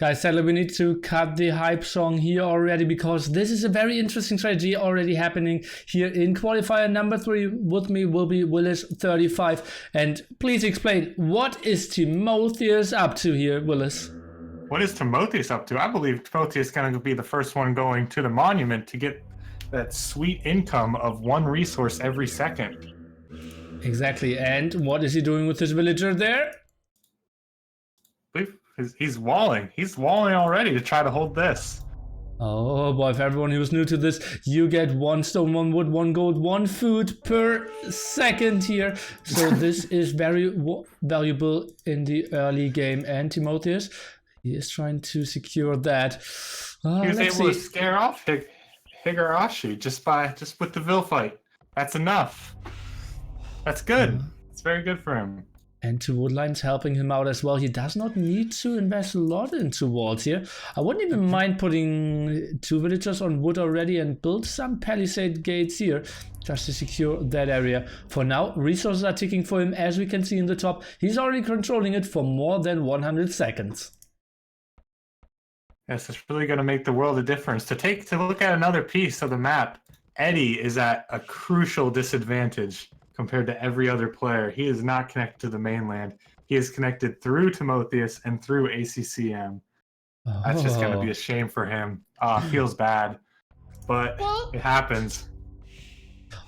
Guys, sadly, we need to cut the hype song here already because this is a very interesting strategy already happening here in qualifier number 3. With me will be Willis35. And please explain, what is Timotheus up to here, Willis? What is Timotheus up to? I believe Timotheus is going to be the first one going to the monument to get that sweet income of 1 resource every second. Exactly. And what is he doing with his villager there? He's walling. He's walling already to try to hold this. Oh boy, for everyone who's new to this, you get 1 stone, 1 wood, 1 gold, 1 food per second here. So this is very valuable in the early game. And Timotheus, he is trying to secure that. He was able to scare off Higurashi just with the Vil fight. That's enough. That's good. It's very good for him. And 2 wood lines helping him out as well. He does not need to invest a lot into walls here. I wouldn't even mind putting 2 villagers on wood already and build some palisade gates here just to secure that area. For now, resources are ticking for him, as we can see in the top. He's already controlling it for more than 100 seconds. Yes, it's really going to make the world a difference. To look at another piece of the map, Edie is at a crucial disadvantage compared to every other player. He is not connected to the mainland. He is connected through Timotheus and through ACCM. That's just going to be a shame for him. Feels bad, but it happens.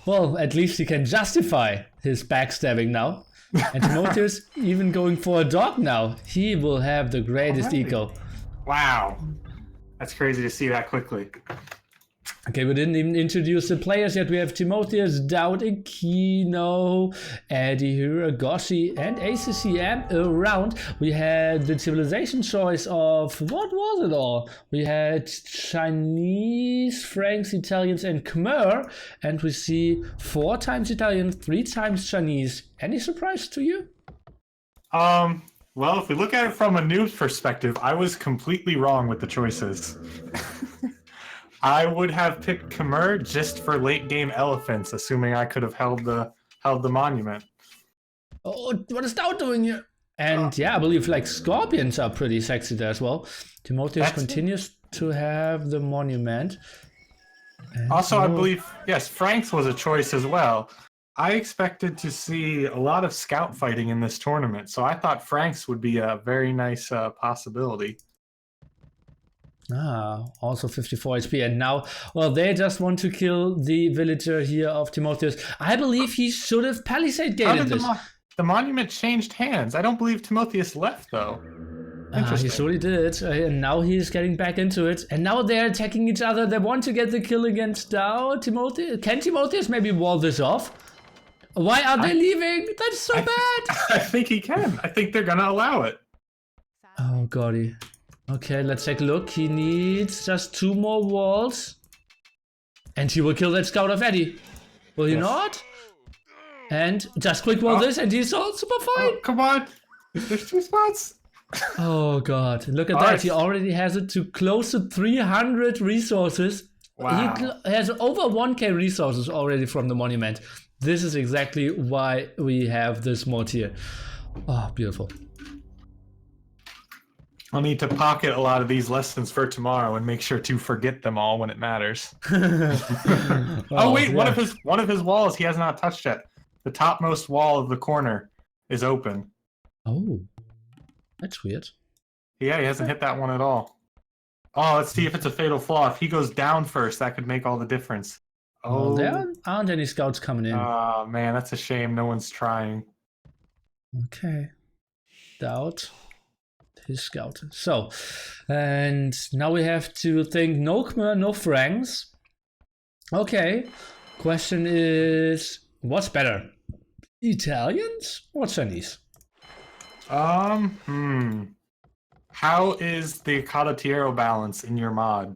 Well, at least he can justify his backstabbing now. And Timotheus even going for a dog now. He will have the greatest eco. Wow. That's crazy to see that quickly. Okay, we didn't even introduce the players yet. We have Timotheus, DauT, Aquino, Edie, Hiragoshi, and ACCM around. We had the civilization choice of, what was it all? We had Chinese, Franks, Italians, and Khmer. And we see 4 times Italian, 3 times Chinese. Any surprise to you? Well, if we look at it from a news perspective, I was completely wrong with the choices. I would have picked Khmer just for late game elephants, assuming I could have held the monument. Oh, what is DauT doing here? And yeah, I believe like scorpions are pretty sexy there as well. Timotheus continues to have the monument. And also, I believe, yes, Franks was a choice as well. I expected to see a lot of scout fighting in this tournament, so I thought Franks would be a very nice possibility. Also 54 HP, and now, well, they just want to kill the villager here of Timotheus. I believe he should have palisade gated this. The monument changed hands. I don't believe Timotheus left, though. He surely did, and now he's getting back into it. And now they're attacking each other. They want to get the kill against DauT. Timotheus. Can Timotheus maybe wall this off? Why are they leaving? That's so bad. I think he can. I think they're going to allow it. Oh, Goddy. Okay, let's take a look. He needs just 2 more walls. And he will kill that scout of Edie. Will he not? And just quick wall this and he's all super fine. Oh, come on. There's 2 spots. Oh, God. Look at that. He already has it to close to 300 resources. Wow. He has over 1k resources already from the monument. This is exactly why we have this mod here. Oh, beautiful. I'll need to pocket a lot of these lessons for tomorrow and make sure to forget them all when it matters. Oh wait, one of his walls he has not touched yet. The topmost wall of the corner is open. Oh, that's weird. Yeah, he hasn't hit that one at all. Oh, let's see if it's a fatal flaw. If he goes down first, that could make all the difference. Oh, there aren't any scouts coming in. Oh man, that's a shame. No one's trying. Okay, DauT. His scout. So, and now we have to think no Khmer, no Franks. Okay, question is, what's better? Italians or Chinese? How is the Condottiero balance in your mod?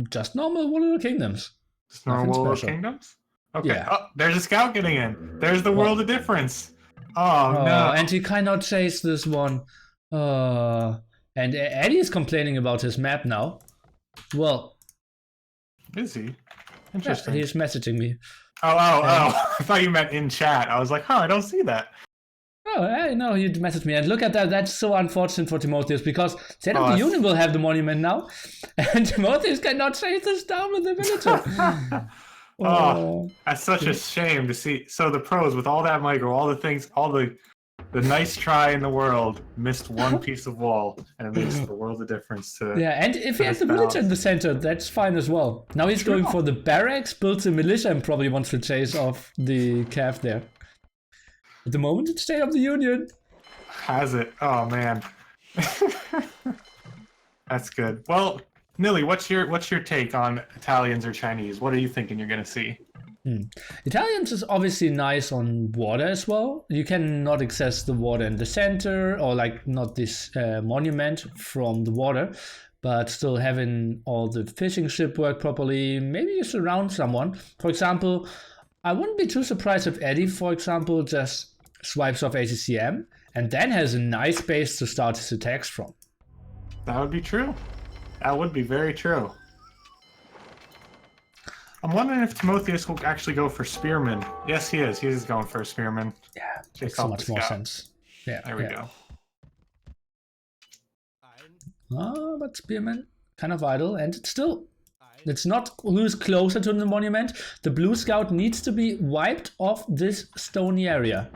Just normal Warlord Kingdoms. Just normal Warlord Kingdoms? Okay. Yeah. Oh, there's a scout getting in. There's the world of difference. Oh, no. And he cannot chase this one. And Edie is complaining about his map now. Well. Is he? Interesting. Yeah, he's messaging me. Oh. I thought you meant in chat. I was like, I don't see that. Oh, I know you messaged me. And look at that. That's so unfortunate for Timotheus because State of the Union will have the monument now. And Timotheus cannot chase this down with the villager. Oh, that's such a shame to see. So the pros with all that micro, all the things, all the nice try in the world, missed one piece of wall, and it makes the world of difference to. Yeah, and if he has the villager in the center, that's fine as well. Now he's going for the barracks, builds a militia, and probably wants to chase off the calf there. At the moment, it's State of the Union. Has it? Oh man, that's good. Well, Nilly, what's your take on Italians or Chinese? What are you thinking you're gonna see? Italians is obviously nice on water as well. You cannot access the water in the center or like not this monument from the water, but still having all the fishing ship work properly. Maybe you surround someone. For example, I wouldn't be too surprised if Edie, for example, just swipes off ACCM and then has a nice base to start his attacks from. That would be true. That would be very true. I'm wondering if Timotheus will actually go for Spearman. Yes, he is. He is going for a Spearman. Yeah, makes so much more sense. Yeah, there we go. Oh, but Spearman kind of idle, and it's not who's closer to the monument. The blue scout needs to be wiped off this stony area.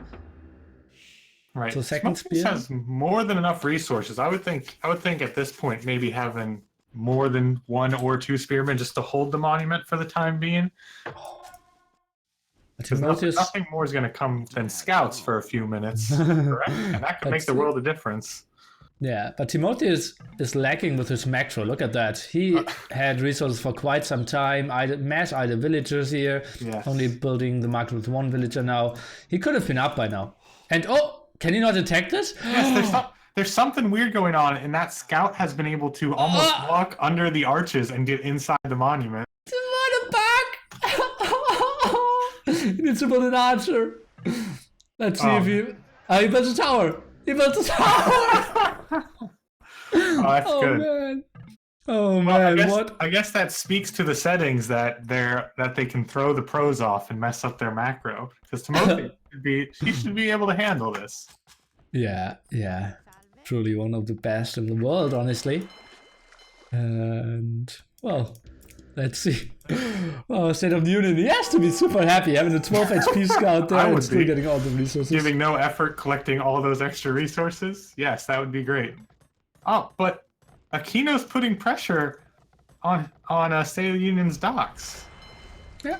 Right. So second spear has more than enough resources. I would think at this point maybe having more than 1 or 2 spearmen just to hold the monument for the time being. Because nothing more is going to come than scouts for a few minutes, correct? And that could make the world a difference. Yeah, but Timotheus is lacking with his macro. Look at that. He had resources for quite some time. Mass either villagers here, only building the macro with 1 villager now. He could have been up by now. And can he not attack this? Yes, there's something weird going on, and that scout has been able to almost walk under the arches and get inside the monument. What a bug! He needs to build an archer. Let's see if he built a tower. He built a tower. That's good. Man. Oh man! I guess that speaks to the settings that they can throw the pros off and mess up their macro. Because Timothy should be able to handle this. Yeah. Truly one of the best in the world, honestly. And well, let's see. Oh, State of the Union, he has to be super happy having a 12 HP scout there and still getting all the resources. Giving no effort, collecting all those extra resources. Yes, that would be great. Oh, but Aquino's putting pressure on State of the Union's docks. Yeah.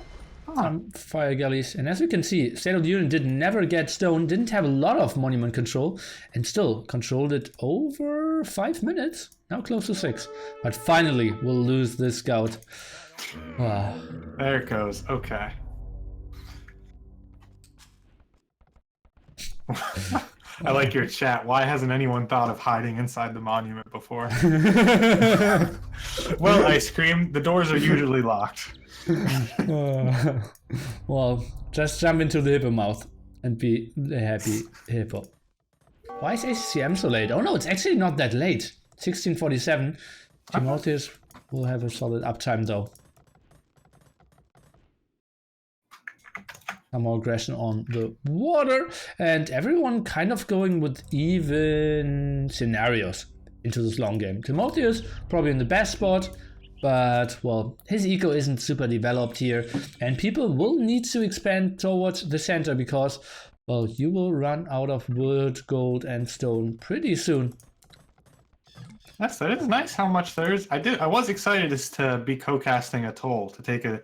Fire galleys, and as you can see, State of the Union did never get stone, didn't have a lot of monument control, and still controlled it over 5 minutes, now close to 6. But finally, we'll lose this scout. Wow. There it goes. Okay. I like your chat. Why hasn't anyone thought of hiding inside the monument before? Well, Ice Cream, the doors are usually locked. Well, just jump into the hippo mouth and be the happy hippo. Why is ACCM so late? Oh no, it's actually not that late. 1647. Timotheus will have a solid uptime though. Some more aggression on the water, and everyone kind of going with even scenarios into this long game. Timotheus probably in the best spot. But, well, his eco isn't super developed here, and people will need to expand towards the center because, well, you will run out of wood, gold, and stone pretty soon. Yes, that is nice how much there is. I was excited to be co-casting a toll, to take a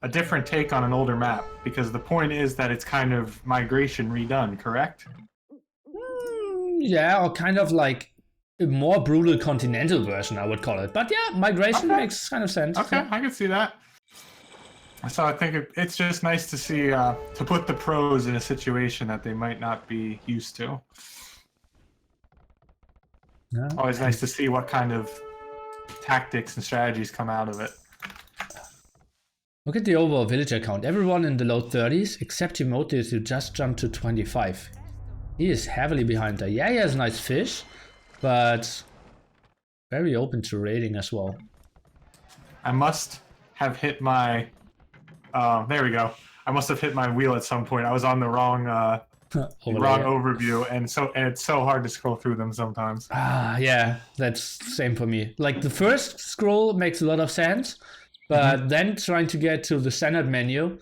different take on an older map, because the point is that it's kind of migration redone, correct? Yeah, or kind of like a more brutal continental version, I would call it. But yeah, migration makes kind of sense. Okay, I can see that. So I think it's just nice to see, to put the pros in a situation that they might not be used to. Yeah. Always nice to see what kind of tactics and strategies come out of it. Look at the overall villager count. Everyone in the low 30s, except Timotheus, who just jumped to 25. He is heavily behind there. Yeah, he has a nice fish, but very open to raiding as well. I must have hit my... there we go. I must have hit my wheel at some point. I was on the wrong wrong overview, and it's so hard to scroll through them sometimes. Yeah, that's same for me. Like the first scroll makes a lot of sense, but then trying to get to the standard menu,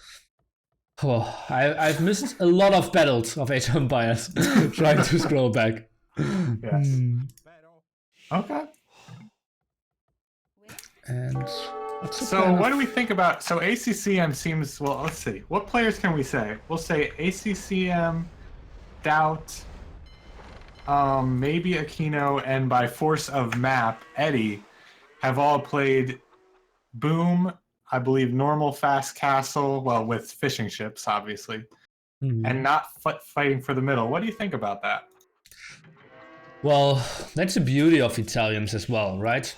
I've missed a lot of battles of Age of Empires trying to scroll back. Yes. Okay. And so what do we think about? So ACCM seems well. Let's see. What players can we say? We'll say ACCM, DauT, maybe Aquino, and by force of map, Edie, have all played Boom. I believe normal fast castle. Well, with fishing ships, obviously, and not fighting for the middle. What do you think about that? Well, that's the beauty of Italians as well, right?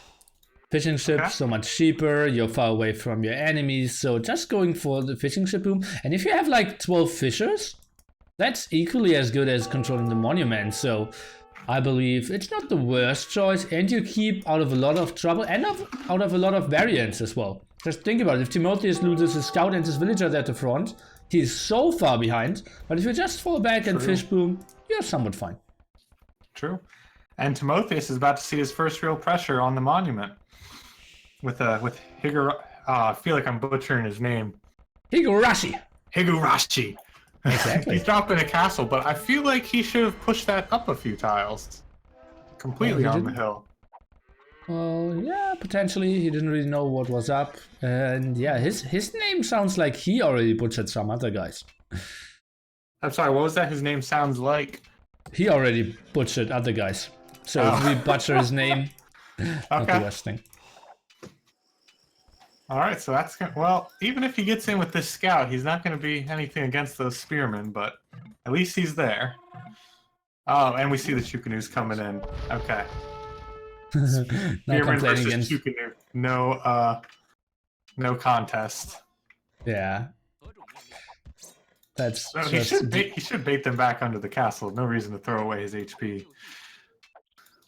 Fishing ships so much cheaper, you're far away from your enemies, so just going for the fishing ship boom. And if you have like 12 fishers, that's equally as good as controlling the monument, so I believe it's not the worst choice, and you keep out of a lot of trouble and out of a lot of variance as well. Just think about it, if Timotheus loses his scout and his villagers at the front, he's so far behind, but if you just fall back and fish boom, you're somewhat fine. True. And Timotheus is about to see his first real pressure on the monument. With Higurashi, I feel like I'm butchering his name. Higurashi. Exactly. He's dropping a castle, but I feel like he should have pushed that up a few tiles. Completely on the hill. Well, yeah, potentially. He didn't really know what was up. And yeah, his name sounds like he already butchered some other guys. I'm sorry, what was that his name sounds like? He already butchered other guys. So if we butcher his name, not the worst thing. All right, so that's good. Well, even if he gets in with this scout, he's not going to be anything against those spearmen, but at least he's there. Oh, and we see the Chukanus coming in. Okay. Spearman versus against Chukanu. No contest. Yeah. That's so he should bait them back under the castle. No reason to throw away his HP.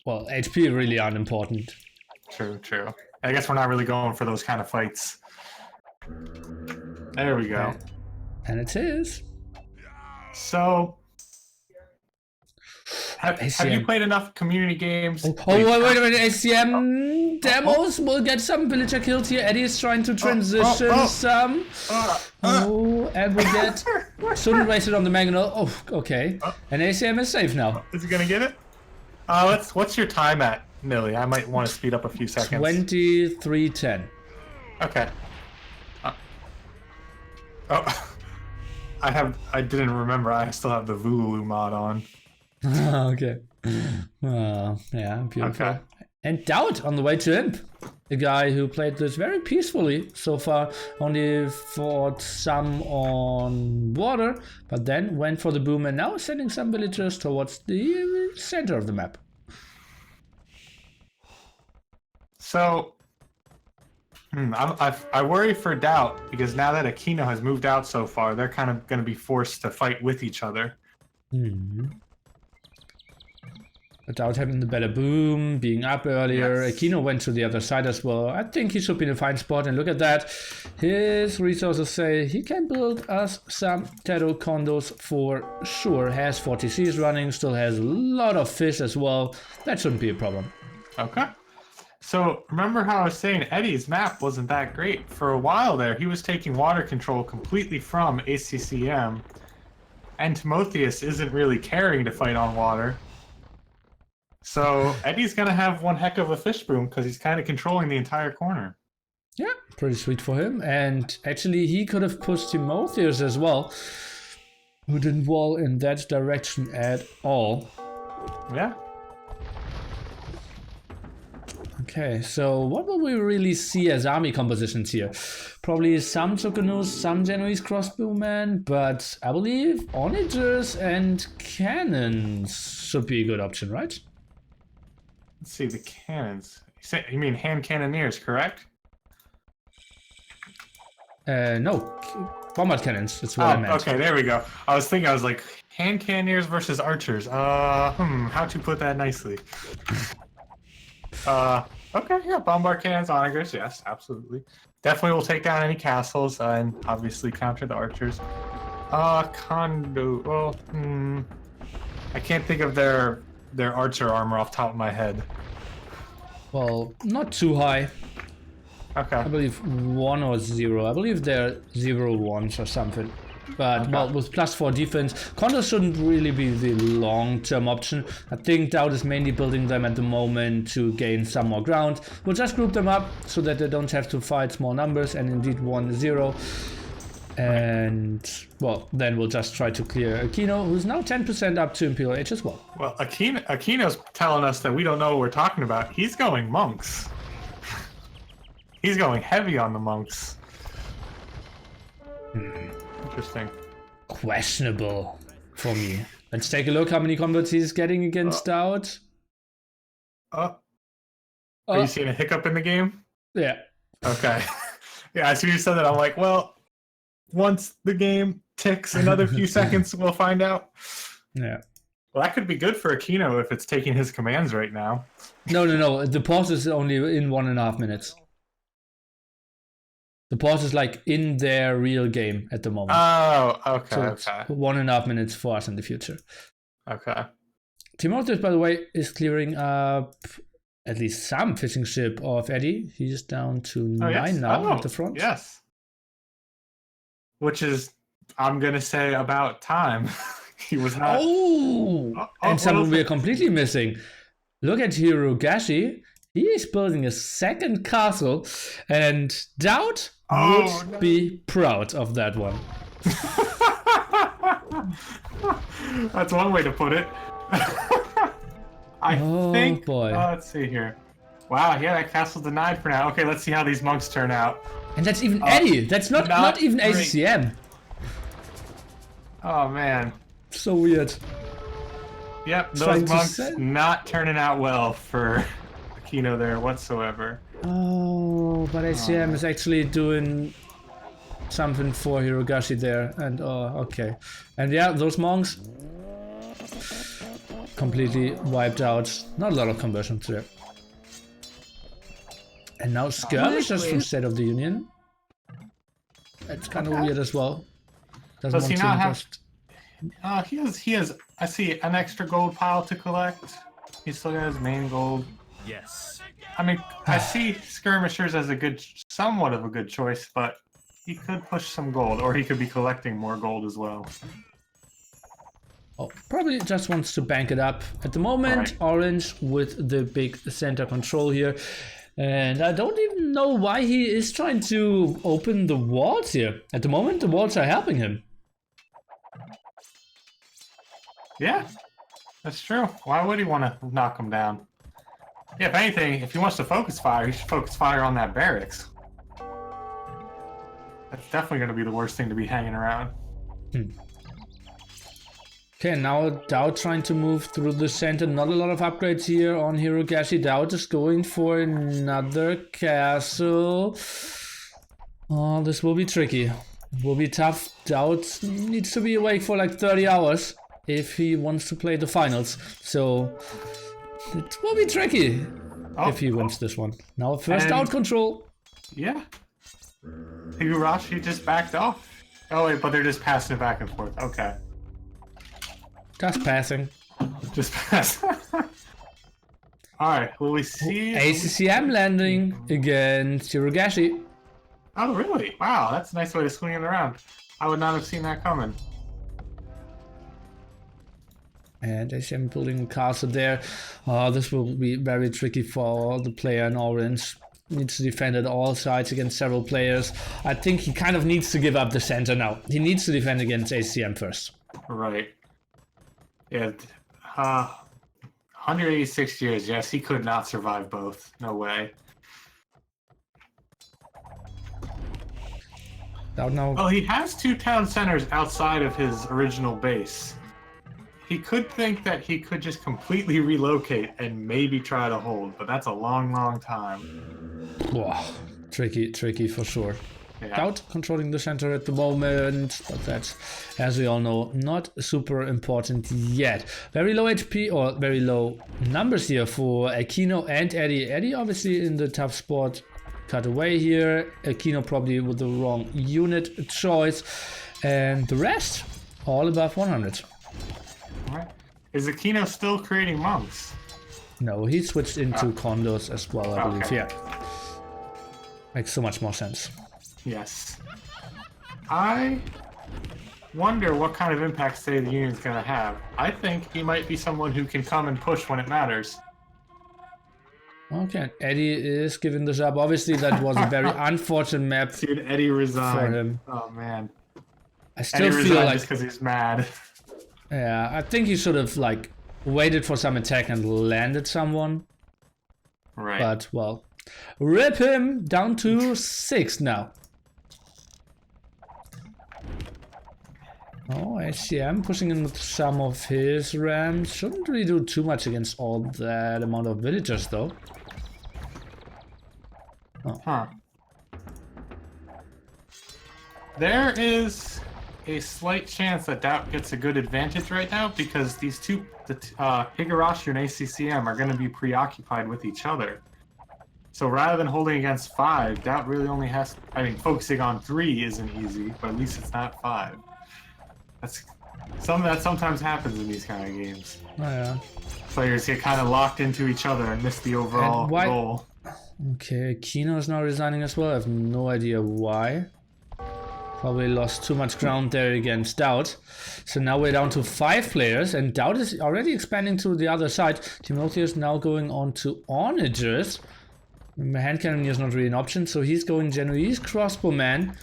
Well, HP really unimportant. True. I guess we're not really going for those kind of fights. There we go. And it is. So, have you played enough community games? Wait a minute. ACCM demos will get some villager kills here. Eddie is trying to transition some. And we get... Shouldn't waste it on the Mangonel. Oh, okay. And ACCM is safe now. Is he going to get it? What's your time at, Millie? I might want to speed up a few seconds. 23:10. Okay. I didn't remember. I still have the Vooloo mod on. Okay. Yeah, beautiful. Okay. And DauT on the way to Imp. A guy who played this very peacefully so far. Only fought some on water, but then went for the boom and now sending some villagers towards the center of the map. So, I worry for DauT because now that Aquino has moved out so far, they're kind of going to be forced to fight with each other. DauT having the better boom, being up earlier. Yes. Aquino went to the other side as well. I think he should be in a fine spot. And look at that. His resources say he can build us some Tattoo condos for sure. Has 40 Cs running, still has a lot of fish as well. That shouldn't be a problem. Okay. So remember how I was saying Eddie's map wasn't that great? For a while there, he was taking water control completely from ACCM. And Timotheus isn't really caring to fight on water. So Eddie's going to have one heck of a fish boom because he's kind of controlling the entire corner. Yeah, pretty sweet for him. And actually, he could have pushed Timotheus as well, who didn't wall in that direction at all. Yeah. Okay, so what will we really see as army compositions here? Probably some Chukanus, some Genoese crossbowmen, but I believe onagers and cannons should be a good option, right? Let's see, the cannons. You mean hand cannoneers, correct? No, bombard cannons, that's what I meant. Okay, there we go. I was like, hand cannoneers versus archers. How to put that nicely? Okay, yeah, bombard cannons, onagers, yes, absolutely. Definitely will take down any castles and obviously counter the archers. Kondo. Well, I can't think of their archer armor off the top of my head. Well, not too high. Okay. I believe 1 or 0. I believe they're 0-1s or something. But Okay. well, with +4 defense, Kondo shouldn't really be the long-term option. I think DauT is mainly building them at the moment to gain some more ground. We'll just group them up so that they don't have to fight small numbers, and indeed 1-0. And well, then we'll just try to clear Aquino, who's now 10% up to Imperial H as well. Well, Aquino's telling us that we don't know what we're talking about. He's going monks. He's going heavy on the monks. Interesting. Questionable for me. Let's take a look how many combats he's getting against DauT. Are you seeing a hiccup in the game? Yeah. Okay. Yeah, as soon as you said that, I'm like, well, once the game ticks another few seconds, we'll find out. Yeah. Well, that could be good for Aquino if it's taking his commands right now. No. The pause is only in 1.5 minutes. The pause is like in their real game at the moment. Oh, okay, So okay. 1.5 minutes for us in the future. Okay. Timo, by the way, is clearing up at least some fishing ship of Edie. He's down to 9 now at the front. Yes. Which is, I'm going to say, about time. He was not... And someone we're completely missing. Look at Hirogashi. He is building a second castle, and DauT would be proud of that one. That's one way to put it. I think... boy. Let's see here. Wow, yeah, that castle denied for now. Okay, let's see how these monks turn out. And that's even Edie. That's not even great. ACCM. Oh, man. So weird. Yep, Trying those to monks say- not turning out well for Aquino there whatsoever. Oh, but ACCM is actually doing something for Hirogashi there. And okay. And yeah, those monks completely wiped out. Not a lot of conversions there. And now skirmishers from State of the Union. That's kind of weird as well. Doesn't Does he want not to have... invest. He has, I see, an extra gold pile to collect. He's still got his main gold. Yes. I mean, I see skirmishers as somewhat of a good choice, but he could push some gold, or he could be collecting more gold as well. Oh, probably just wants to bank it up. At the moment, Right. Orange with the big center control here. And I don't even know why he is trying to open the walls here. At the moment, the walls are helping him. Yeah, that's true. Why would he want to knock him down? Yeah, if anything, if he wants to focus fire, he should focus fire on that barracks. That's definitely going to be the worst thing to be hanging around. Okay, now DauT trying to move through the center. Not a lot of upgrades here on Hirogashi. DauT is going for another castle. Oh, this will be tricky. It will be tough. DauT needs to be awake for like 30 hours if he wants to play the finals. So it will be tricky if he wins this one. Now first DauT control. Yeah. Higurashi just backed off. Oh wait, but they're just passing it back and forth. Okay. Just passing. Just pass. Alright, will we see... ACCM landing against Hirogashi. Oh, really? Wow, that's a nice way to swing it around. I would not have seen that coming. And ACCM building a castle there. This will be very tricky for the player in orange. Needs to defend at all sides against several players. I think he kind of needs to give up the center now. He needs to defend against ACCM first. Right. Yeah. 186 years, yes, he could not survive both. No way. DauT now. Well, he has two town centers outside of his original base. He could think that he could just completely relocate and maybe try to hold, but that's a long, long time. Wow. Tricky for sure. Yeah. DauT controlling the center at the moment, but that's, as we all know, not super important yet. Very low HP, or very low numbers here for Aquino and Edie. Edie obviously in the tough spot. Cut away here. Aquino probably with the wrong unit choice. And the rest, all above 100. All right. Is Aquino still creating monks? No, he switched into condos as well, I believe. Okay. Yeah. Makes so much more sense. Yes. I wonder what kind of impact State of the Union is going to have. I think he might be someone who can come and push when it matters. Okay, Eddie is giving this up. Obviously, that was a very unfortunate map Dude, Eddie resigned. for him. Oh, man. I still Eddie feel resigned like, just because he's mad. yeah, I think he should have like waited for some attack and landed someone. Right. But well, rip him down to 6 now. Oh, ACCM pushing in with some of his rams. Shouldn't really do too much against all that amount of villagers, though. Oh. Huh. There is a slight chance that DauT gets a good advantage right now because these two, Higurashi and ACCM, are going to be preoccupied with each other. So rather than holding against 5, DauT really only has... I mean, focusing on 3 isn't easy, but at least it's not 5. That sometimes happens in these kind of games. Oh, yeah. Players get kind of locked into each other and miss the overall goal. Okay, Kino is now resigning as well. I have no idea why. Probably lost too much ground there against DauT. So now we're down to 5 players, and DauT is already expanding to the other side. Timothy is now going on to Onagers. Hand cannon is not really an option, so he's going Genoese crossbowman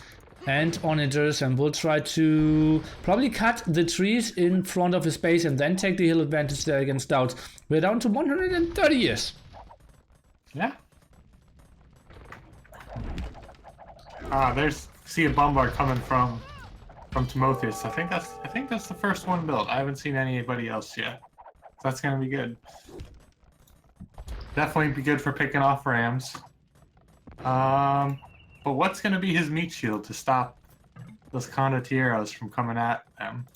and Onagers, and will try to probably cut the trees in front of his base and then take the hill advantage there against DauT. We're down to 130 years. Yeah. See a bombard coming from Timotheus. I think that's the first one built. I haven't seen anybody else yet. So that's gonna be good. Definitely be good for picking off rams. But what's gonna be his meat shield to stop those condotieros from coming at them?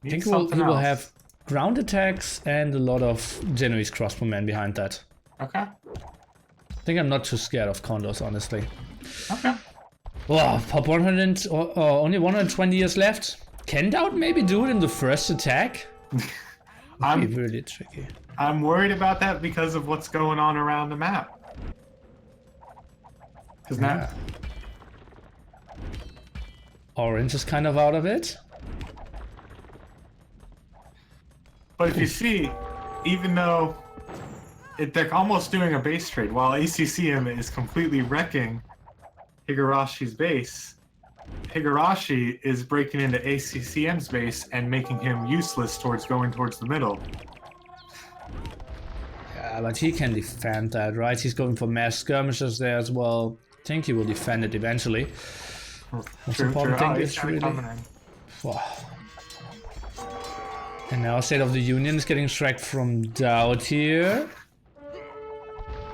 I think he will have ground attacks and a lot of Genoese crossbowmen behind that. Okay. I think I'm not too scared of condos, honestly. Okay. Wow, pop 100, only 120 years left. Can DauT maybe do it in the first attack? That'd be really tricky. I'm worried about that because of what's going on around the map. Because now Orange is kind of out of it. But if you see, even though they're almost doing a base trade, while ACCM is completely wrecking Higurashi's base, Higurashi is breaking into ACCM's base and making him useless going towards the middle. Yeah, but he can defend that, right? He's going for mass skirmishes there as well. I think he will defend it eventually. Most important thing is really... Wow. And now State of the Union is getting tracked from DauT here.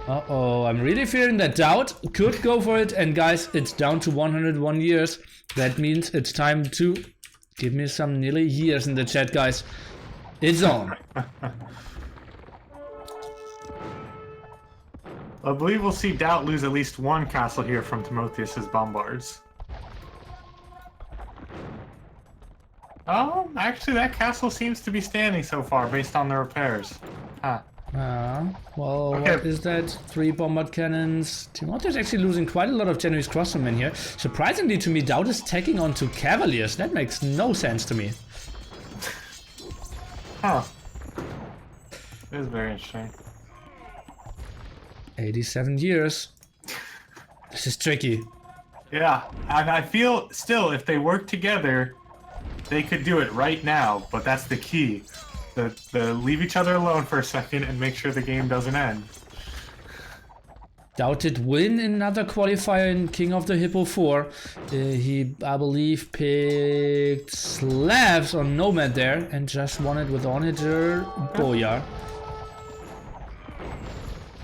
Uh-oh, I'm really fearing that DauT could go for it. And guys, it's down to 101 years. That means it's time to give me some nearly years in the chat, guys. It's on. I believe we'll see DauT lose at least one castle here from Timotheus's bombards. Oh, actually that castle seems to be standing so far based on the repairs. Huh. Well, okay. What is that? 3 bombard cannons. Timothy is actually losing quite a lot of Genoese crossbowmen here. Surprisingly to me, DauT is tacking onto cavaliers. That makes no sense to me. Huh. It is very interesting. 87 years. This is tricky. Yeah, and I feel still if they work together, they could do it right now, but that's the key. The leave each other alone for a second and make sure the game doesn't end. DauT did win another qualifier in King of the Hippo 4. He, I believe, picked Slavs on Nomad there and just won it with Onager Boyar.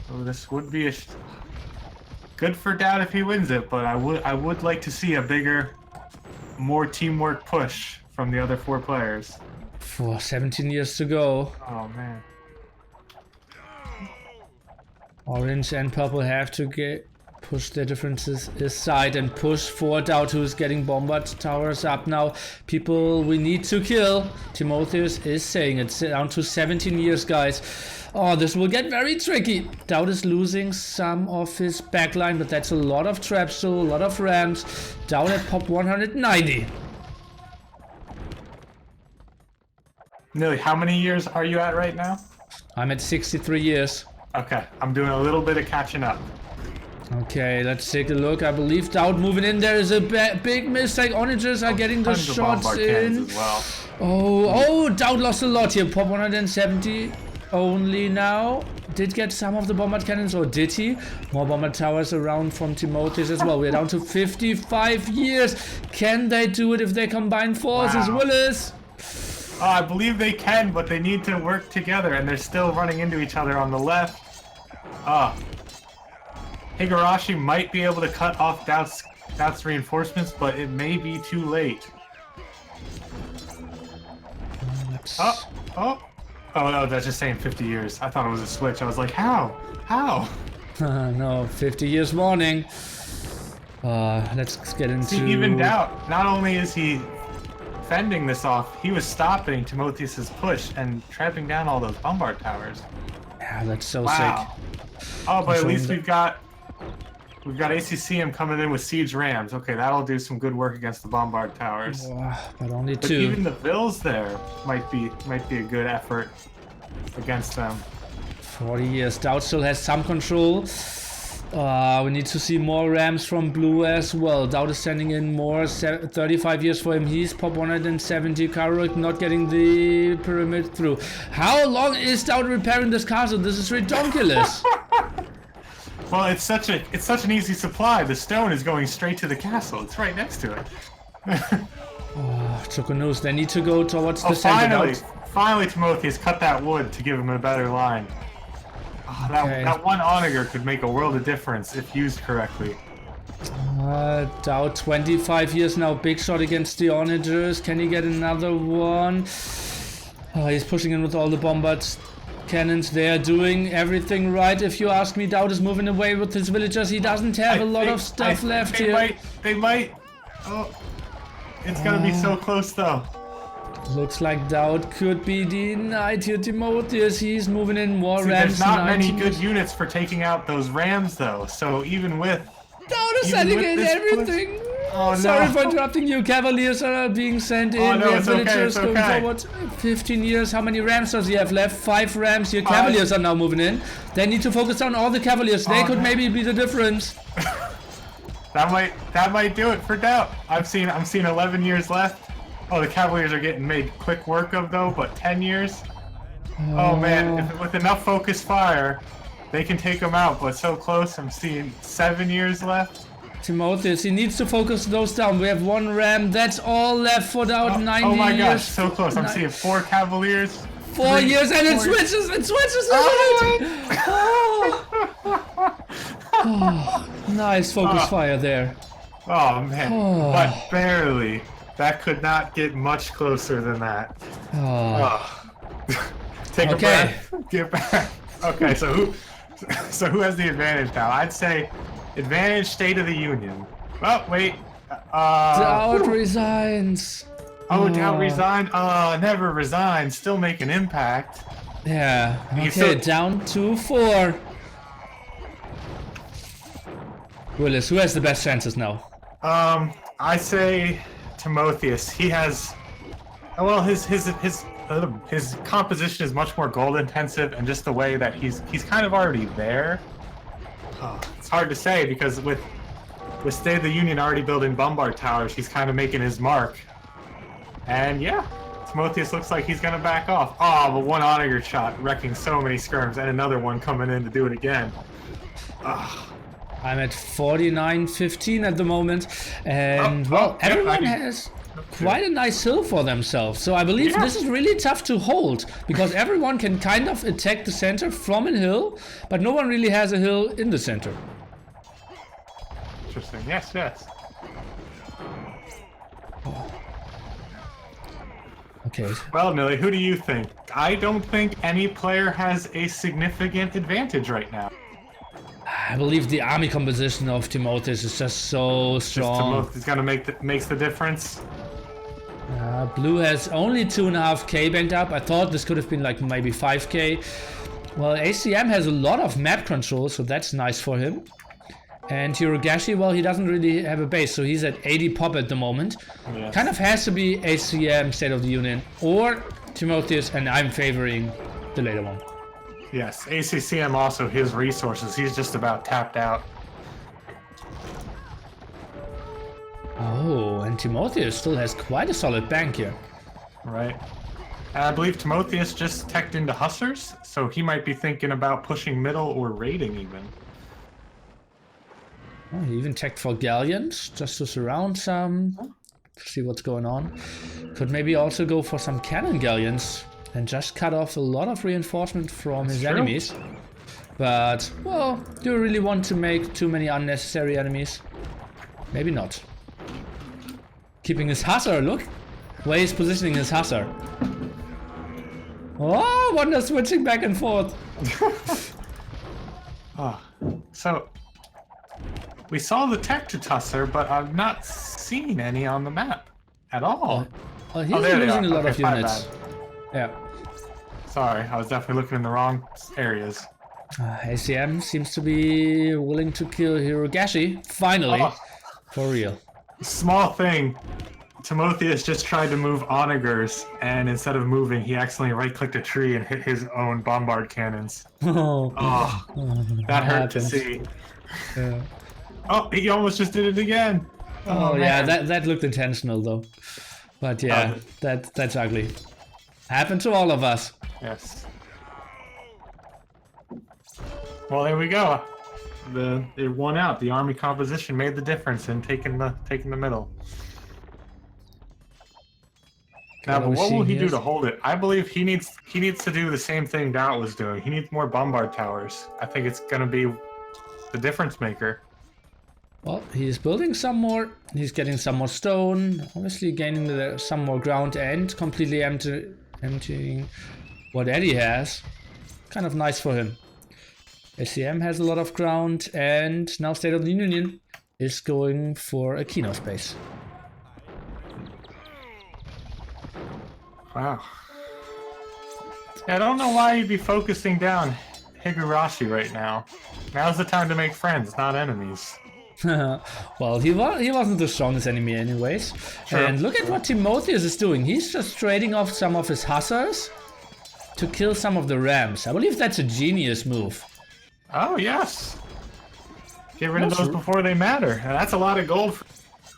So this would be good for DauT if he wins it, but I would like to see a bigger, more teamwork push from the other 4 players. For 17 years to go. Oh man. Orange and purple have to push their differences aside and push for DauT, who's getting bombard towers up now. People we need to kill. Timotheus is saying it's down to 17 years, guys. Oh, this will get very tricky. DauT is losing some of his backline, but that's a lot of traps, so a lot of ramps. DauT at pop 190. Nearly how many years are you at right now? I'm at 63 years. Okay, I'm doing a little bit of catching up. Okay, let's take a look. I believe DauT moving in. There is a big mistake. Onagers are getting the shots in. Well. Oh, DauT lost a lot here. Pop 170 only now. Did get some of the bombard cannons, or did he? More bombard towers around from Timotheus as well. We're down to 55 years. Can they do it if they combine forces, Wow. Willis? I believe they can, but they need to work together, and they're still running into each other on the left. Higurashi might be able to cut off DauT's reinforcements, but it may be too late. Oh, no, that's just saying 50 years. I thought it was a switch. I was like, how? How? No, 50 years warning. Let's get into... See, even DauT, not only is he fending this off, he was stopping Timotheus's push and trapping down all those bombard towers. Yeah, that's so Wow. sick. Oh, but at least we've got ACCM coming in with siege rams. Okay, that'll do some good work against the bombard towers. But only But two. even the Vills there might be a good effort against them. 40 years. DauT still has some control. We need to see more rams from blue as well. DauT is sending in more. 35 years for him. He's pop 170. Karuk not getting the pyramid through. How long is DauT repairing this castle? This is ridiculous. Well, it's such an easy supply. The stone is going straight to the castle. It's right next to it. Choconos, they need to go towards the center. Finally, Timotheus cut that wood to give him a better line. That one onager could make a world of difference if used correctly. DauT 25 years now. Big shot against the onagers. Can he get another one? He's pushing in with all the bombards. Cannons, they are doing everything right. If you ask me, DauT is moving away with his villagers. He doesn't have a lot of stuff left here. They might. Oh, it's gonna be so close though. Looks like DauT could be denied here. Timotheus, he's moving in more rams. There's not many good units for taking out those rams though. So even with DauT is sending in everything. Oh, Sorry no. for interrupting you. Cavaliers are being sent in. Oh, no, We have it's okay, villagers it's going okay. forward. 15 years. How many rams does he have left? 5 rams here. Cavaliers are now moving in. They need to focus on all the cavaliers. They could maybe be the difference. That might do it for DauT. I'm seeing 11 years left. Oh, the Cavaliers are getting made quick work of though, but 10 years. Oh man, with enough focused fire, they can take them out. But so close, I'm seeing 7 years left. Timotheus, he needs to focus those down. We have 1 ram. That's all left for DauT. 90 oh my years. gosh, so close. I'm seeing 4 Cavaliers. 4 years and it switches. It switches. Oh. Nice focus fire there. Oh man, but barely. That could not get much closer than that. Take a breath. Get back. Okay, so who has the advantage now? I'd say advantage State of the Union. Oh wait. DauT resigns. Oh, DauT resigned. Never resigned. Still make an impact. Yeah. Okay, So- down to 4. Willis, who has the best chances now? I say Timotheus. He has, well, his composition is much more gold intensive, and just the way that he's kind of already there. It's hard to say because with State of the Union already building bombard towers, he's kind of making his mark. And yeah, Timotheus looks like he's gonna back off. Oh, but one onager shot wrecking so many skirms, and another one coming in to do it again. I'm at 49-15 at the moment, and everyone has quite a nice hill for themselves. So I believe this is really tough to hold because everyone can kind of attack the center from a hill, but no one really has a hill in the center. Interesting. Yes, yes. Okay. Well, Millie, who do you think? I don't think any player has a significant advantage right now. I believe the army composition of Timotheus is just so strong. He's gonna makes the difference. Blue has only 2.5k banked up. I thought this could have been like maybe 5k. Well, ACM has a lot of map control, so that's nice for him. And Hirogashi, well, he doesn't really have a base, so he's at 80 pop at the moment. Yes. Kind of has to be ACM State of the Union or Timotheus, and I'm favoring the later one. Yes, ACCM also his resources. He's just about tapped out. Oh, and Timotheus still has quite a solid bank here. Right. I believe Timotheus just teched into Hussars, so he might be thinking about pushing middle or raiding even. Oh, he even checked for galleons just to surround some, see what's going on. Could maybe also go for some cannon galleons and just cut off a lot of reinforcement from his enemies. But, well, do you really want to make too many unnecessary enemies? Maybe not. Keeping his Hussar, look where he's positioning his Hussar. Oh, Wonder switching back and forth. So we saw the tech to Hussar, but I've not seen any on the map at all. He's losing a lot of units. Yeah. Sorry, I was definitely looking in the wrong areas. ACM seems to be willing to kill Hirogashi, finally, for real. Small thing, Timotheus just tried to move onagers, and instead of moving, he accidentally right-clicked a tree and hit his own bombard cannons. That hurt to see. Yeah. Oh, he almost just did it again. Oh yeah, that looked intentional though. But yeah, that's ugly. Happened to all of us. Yes. Well, there we go. It won out. The army composition made the difference in taking the middle. Now, but what will he do to hold it? I believe he needs to do the same thing DauT was doing. He needs more bombard towers. I think it's going to be the difference maker. Well, he's building some more. He's getting some more stone. Obviously gaining some more ground and completely emptying what Edie has. Kind of nice for him. ACM has a lot of ground, and now State of the Union is going for a Kino space. Wow. Yeah, I don't know why you'd be focusing down Higurashi right now. Now's the time to make friends, not enemies. Well, he wasn't the strongest enemy anyways. Sure. And look at what Timotheus is doing. He's just trading off some of his Hussars to kill some of the Rams. I believe that's a genius move. Oh, yes. Get rid of those before they matter. And that's a lot of gold for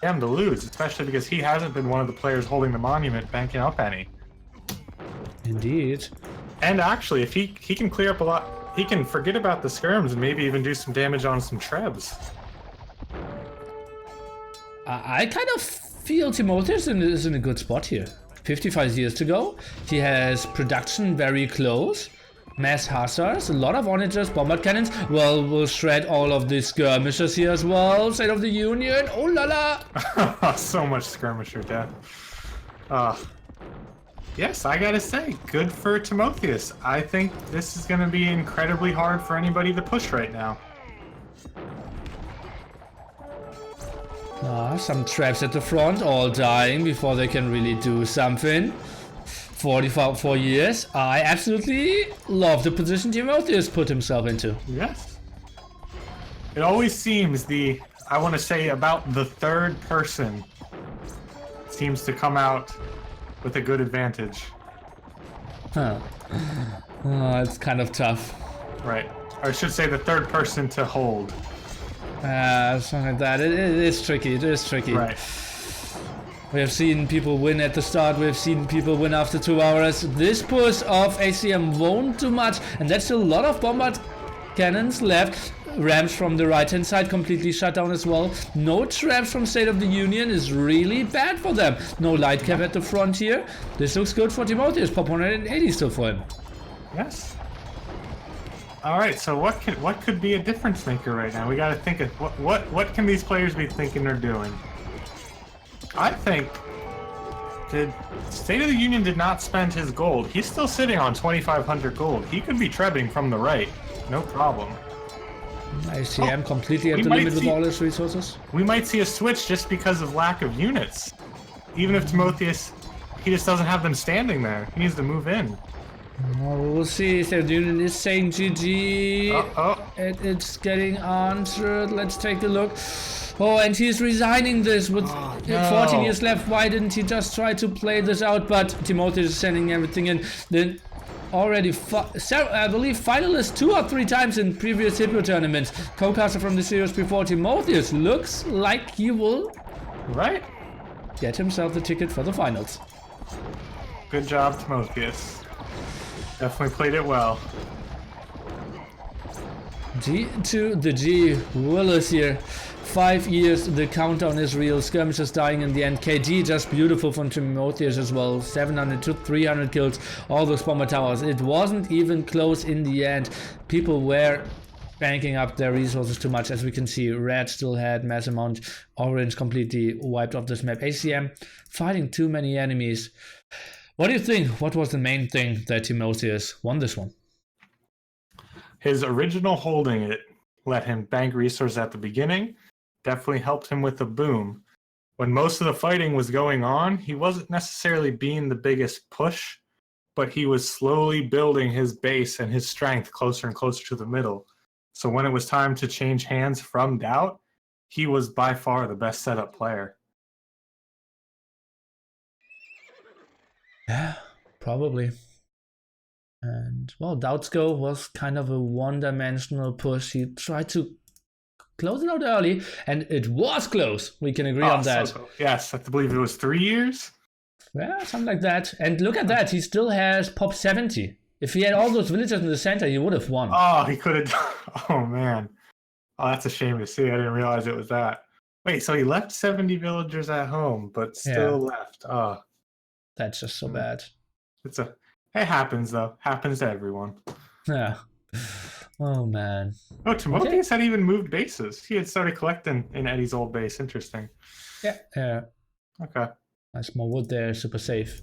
him to lose, especially because he hasn't been one of the players holding the monument banking up any. Indeed. And actually, if he can clear up a lot, he can forget about the skirms and maybe even do some damage on some trebs. I kind of feel Timotheus is in a good spot here. 55 years to go. He has production very close. Mass Hussars, a lot of onagers, bombard cannons. Well, we'll shred all of the skirmishers here as well. State of the Union. Oh la la! So much skirmisher death. Yes, I gotta say, good for Timotheus. I think this is gonna be incredibly hard for anybody to push right now. Some traps at the front, all dying before they can really do something. 44 years. I absolutely love the position Timotheus put himself into. Yes. It always seems I want to say about the third person seems to come out with a good advantage. Huh. Oh, it's kind of tough. Right. Or I should say the third person to hold. Something like that. It is tricky. It is tricky. Right. We have seen people win at the start. We have seen people win after 2 hours. This push of ACM won't do much. And that's a lot of bombard cannons left. Rams from the right hand side completely shut down as well. No traps from State of the Union is really bad for them. No light cap at the front here. This looks good for Timotheus. Pop 180 still for him. Yes. All right, so what could be a difference maker right now? We got to think of what can these players be thinking they're doing? I think State of the Union did not spend his gold. He's still sitting on 2,500 gold. He could be trebbing from the right, no problem. ACCM completely at the limit with all his resources. We might see a switch just because of lack of units. Even if Timotheus, he just doesn't have them standing there. He needs to move in. Well, we'll see. Third unit is saying GG. It's getting answered. Let's take a look. Oh, and he's resigning this with 14 years left. Why didn't he just try to play this out? But Timotheus is sending everything in. Then already, I believe, finalist 2 or 3 times in previous Hippo tournaments. Co-caster from the series before, Timotheus looks like he will get himself the ticket for the finals. Good job, Timotheus. Definitely played it well. G to the G. Willis here. 5 years, the countdown is real. Skirmishes dying in the end. KG just beautiful from Timotheus as well. 700 to 300 kills. All those bomber towers. It wasn't even close in the end. People were banking up their resources too much. As we can see, red still had mass amount. Orange completely wiped off this map. ACCM fighting too many enemies. What do you think? What was the main thing that Timotheus won this one? His original holding it let him bank resources at the beginning. Definitely helped him with the boom. When most of the fighting was going on, he wasn't necessarily being the biggest push, but he was slowly building his base and his strength closer and closer to the middle. So when it was time to change hands from DauT, he was by far the best setup player. Yeah, probably. And well, DauT's go was kind of a one-dimensional push. He tried to close it out early, and it was close. We can agree on that. Yes, I believe it was 3 years. Yeah, something like that. And look at that, he still has pop 70. If he had all those villagers in the center, he would have won. Oh, he could have. Oh man. Oh, that's a shame to see. I didn't realize it was that. Wait, so he left 70 villagers at home, but still left. Oh. That's just so bad. It happens though. Happens to everyone. Yeah. Oh man. Oh, Timotheus had even moved bases. He had started collecting in Eddie's old base. Interesting. Yeah. Yeah. Okay. Nice more wood there, super safe.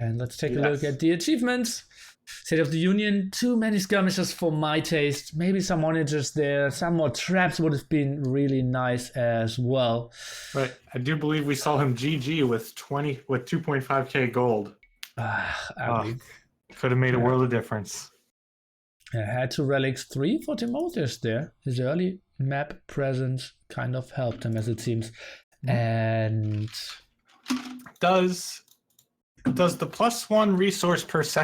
And let's take a look at the achievements. State of the Union, too many skirmishes for my taste. Maybe some monitors there, some more traps would have been really nice as well. But I do believe we saw him GG with 2.5k gold. Could have made a world of difference. I had 2 relics, 3 for Timotheus there. His early map presence kind of helped him, as it seems. And does the +1 resource per second